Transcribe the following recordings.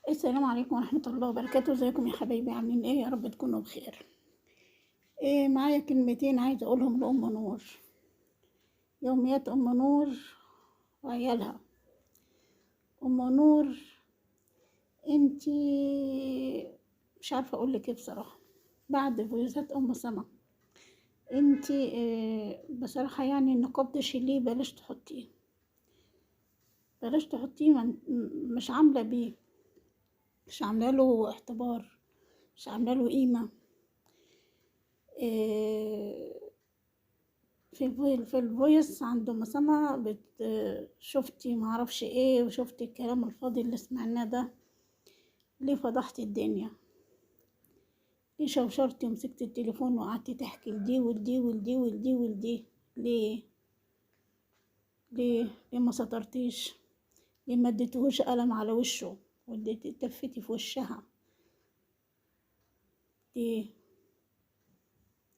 السلام عليكم ورحمة الله وبركاته. ازيكم يا حبايبي؟ عاملين ايه؟ يا رب تكونوا بخير. معايا كلمتين عايزة اقولهم لأم نور. يوميات ام نور وعيالها. ام نور، انتي مش عارفة اقولك ايه بصراحة. بعد فيزات ام سما انتي بصراحة يعني النقاب ده شيليه، بلاش تحطيه، بلاش تحطيه. مش عاملة بيه، مش عاملة له اعتبار، مش عاملة له قيمة. إيه، في الفويس عند ام سما شفتي معرفش ايه، وشفتي الكلام الفاضي اللي سمعناه ده. ليه فضحتي الدنيا؟ ليه شوشرتي ومسكتي التليفون وقعدتي تحكي لدي ولدي ولدي ولدي ولدي؟ ليه؟ ليه ما سطرتيش؟ ليه ما اديتهوش قلم على وشه واديتي تفتي في وشها؟ ليه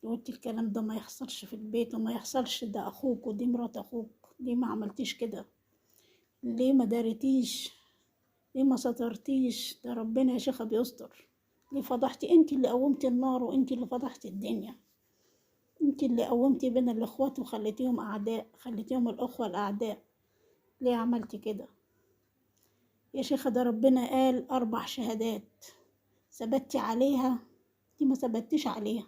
قلتي الكلام ده ما يحصلش في البيت وما يحصلش؟ ده اخوك ودي مرات اخوك. ليه ما عملتيش كده؟ ليه ما داريتيش؟ ليه ما سترتيش؟ ده ربنا يا شيخة بيستر. ليه فضحتي؟ انت اللي قومتي النار، وانت اللي فضحتي الدنيا. انت اللي قومتي بين الاخوات وخليتيهم اعداء، خليتيهم الاخوة الاعداء. ليه عملتي كده يا شيخة؟ ده ربنا قال 4 شهادات، ثبتي عليها؟ دي ما ثبتيش عليها.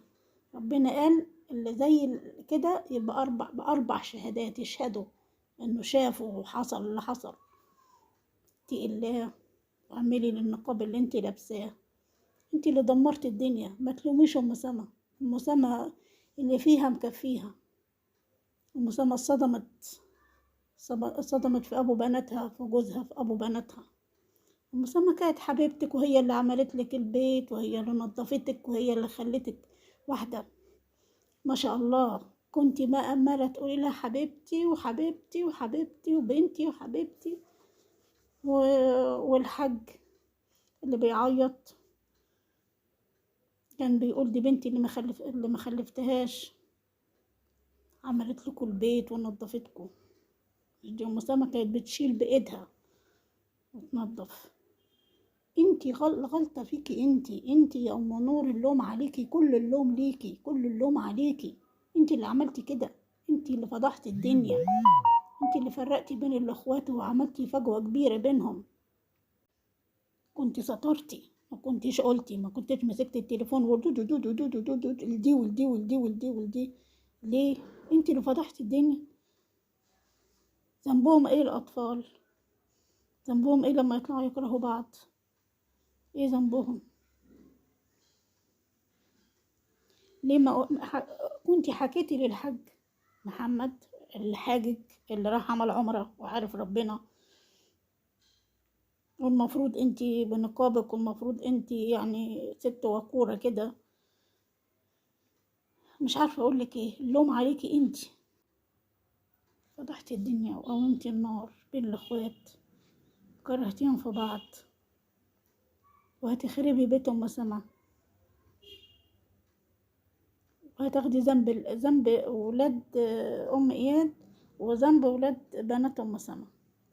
ربنا قال اللي زي كده يبقى بأربع شهادات يشهدوا انه شافوا وحصل اللي حصل. اتقي الله واعملي للنقاب اللي انت لابساه. انت اللي دمرت الدنيا، ما تلوميش ام سما. ام سما اللي فيها مكفيها. ام سما صدمت في ابو بناتها، في جوزها، في ابو بناتها. ام سما كانت حبيبتك، وهي اللي عملت لك البيت، وهي اللي نظفتك، وهي اللي خلتك واحده ما شاء الله. كنت ما اماله تقولي لها حبيبتي وحبيبتي وحبيبتي وبنتي وحبيبتي. والحاج اللي بيعيط كان بيقول دي بنتي اللي ما خلفتهاش، عملت لكم البيت ونظفتكم. دي ام سما كانت بتشيل بايدها وتنظف. انتي غلطة فيكي، انتي يا ام نور، اللوم عليكي، كل اللوم ليكي، كل اللوم عليكي. انتي اللي عملتي كده، انتي اللي فضحتي الدنيا، انتي اللي فرقتي بين الاخوات وعملتي فجوة كبيرة بينهم. كنتي سطرتي، ما كنتيش قلتي، ما كنتيش مسكتي التليفون ودو دو دو دو دو دو دو دو لدي ولدي ولدي ولدي ولدي. ليه؟ انتي اللي فضحتي الدنيا. ذنبهم ايه الاطفال؟ ذنبهم ايه لما يطلعوا يكرهوا بعض؟ ايه ذنبهم؟ ليه ما كنتي حكيتي للحاج محمد الحاجج اللي راح عمل عمرة وعارف ربنا، والمفروض انتي بنقابك، والمفروض انتي يعني ست وقورة كده. مش عارفة اقولك ايه، اللوم عليكي انتي. فضحتي الدنيا وقومتي النار بين الاخوات، كرهتيهم في بعض، وهتخربي بيت ام سما، وهتاخدي ذنب ولاد ام اياد، وذنب ولاد بنات ام سما.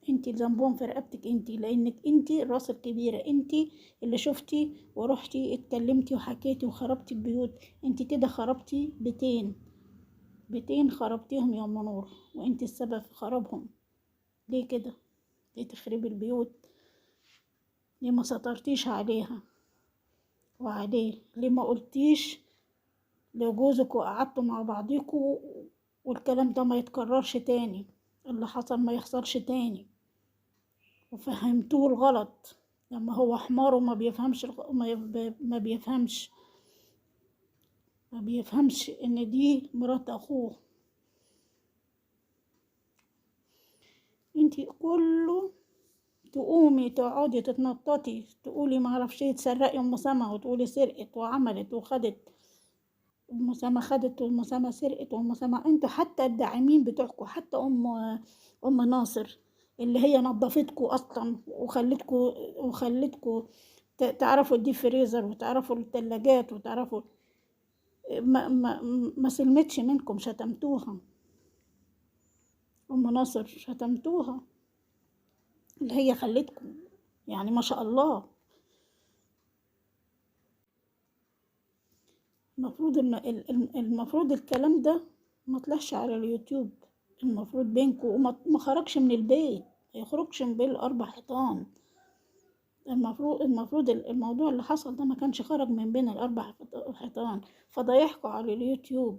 انتي ذنبهم في رقبتك انتي، لانك انتي الراس الكبيرة، انتي اللي شفتي ورحتي اتكلمتي وحكيتي وخربتي البيوت. انتي كده خربتي بيتين خربتيهم يا ام نور، وانتي السبب في خرابهم. ليه كده؟ ليه تخربي البيوت؟ ليه ما سطرتيش عليها وعليه؟ ليه ما قلتيش لجوزك وقعدتوا مع بعضيكوا والكلام ده ما يتكررش تاني، اللي حصل ما يحصلش تاني، وفهمتوه الغلط؟ لما هو حمار وما بيفهمش ما بيفهمش ان دي مرات اخوه. انتي كله تقومي تقعدي تتنططي تقولي ما اعرفش ايه، تسرقي ام سما وتقولي سرقت وعملت وخدت. ام سما خدت وام سما سرقت وام سما. انتوا حتى الداعمين بتوعكوا، حتى ام ناصر اللي هي نظفتكوا اصلا وخلتكوا تعرفوا الديب فريزر وتعرفوا الثلاجات وتعرفوا. ما سلمتش منكم، شتمتوها. ام ناصر شتمتوها، اللي هي خلتكم يعني ما شاء الله المفروض المفروض الكلام ده ما طلعش على اليوتيوب. المفروض بينكم وما خرجش من البيت، ما يخرجش من بين الاربع حيطان. المفروض الموضوع اللي حصل ده ما كانش خرج من بين الاربع حيطان، فضايحكوا على اليوتيوب.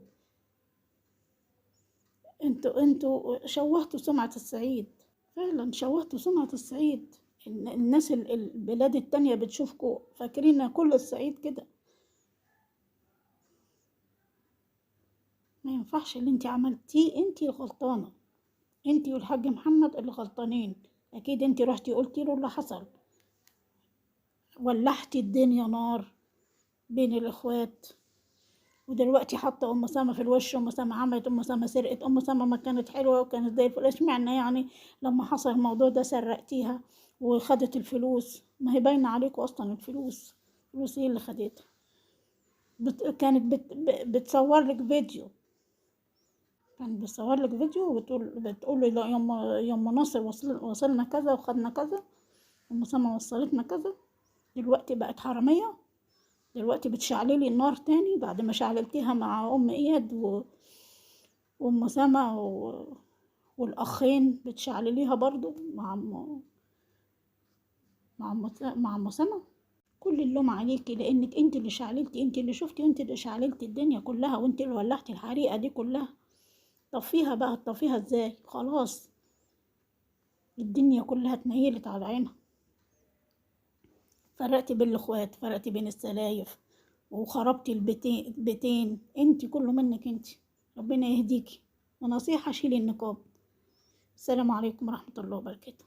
انتوا شوهتوا سمعة الصعيد، فعلا شوهتوا سمعة الصعيد. الناس البلاد التانية بتشوفكوا فاكرين كل الصعيد كده. ما ينفعش اللي انت عملتيه، انت غلطانة، انت والحاج محمد اللي غلطانين. اكيد انت رحتي قلتي له اللي حصل، ولحتي الدنيا نار بين الاخوات. ودلوقتي حاطه ام سما في الوش، ام سما عملت، ام سما سرقت، ام سما ما كانت حلوه وكانت زي الفل. اشمعنى يعني لما حصل الموضوع ده سرقتيها وخدت الفلوس؟ ما هي باينه عليكم اصلا الفلوس، الفلوس هي اللي خدتها. كانت بتصور لك فيديو، كانت بتصور لك فيديو بتقول له يوم ناصر وصلنا كذا وخدنا كذا، ام سما وصلتنا كذا. دلوقتي بقت حراميه، دلوقتي بتشعللي النار تاني بعد ما شعللتيها مع ام اياد وام سما والاخين، بتشعلليها برضو مع ام سما. كل اللوم عليكي، لانك انت اللي شعللتي، انت اللي شفتي، انت اللي شعللتي الدنيا كلها، وانت اللي ولعتي الحريقه دي كلها. طفيها بقى، طفيها ازاي؟ خلاص الدنيا كلها اتنيلت على عينها. فرقتي بين الاخوات، فرقتي بين السلايف، وخربتي البيتين. انت كله منك انت. ربنا يهديكي. ونصيحة شيلي النقاب. السلام عليكم ورحمة الله وبركاته.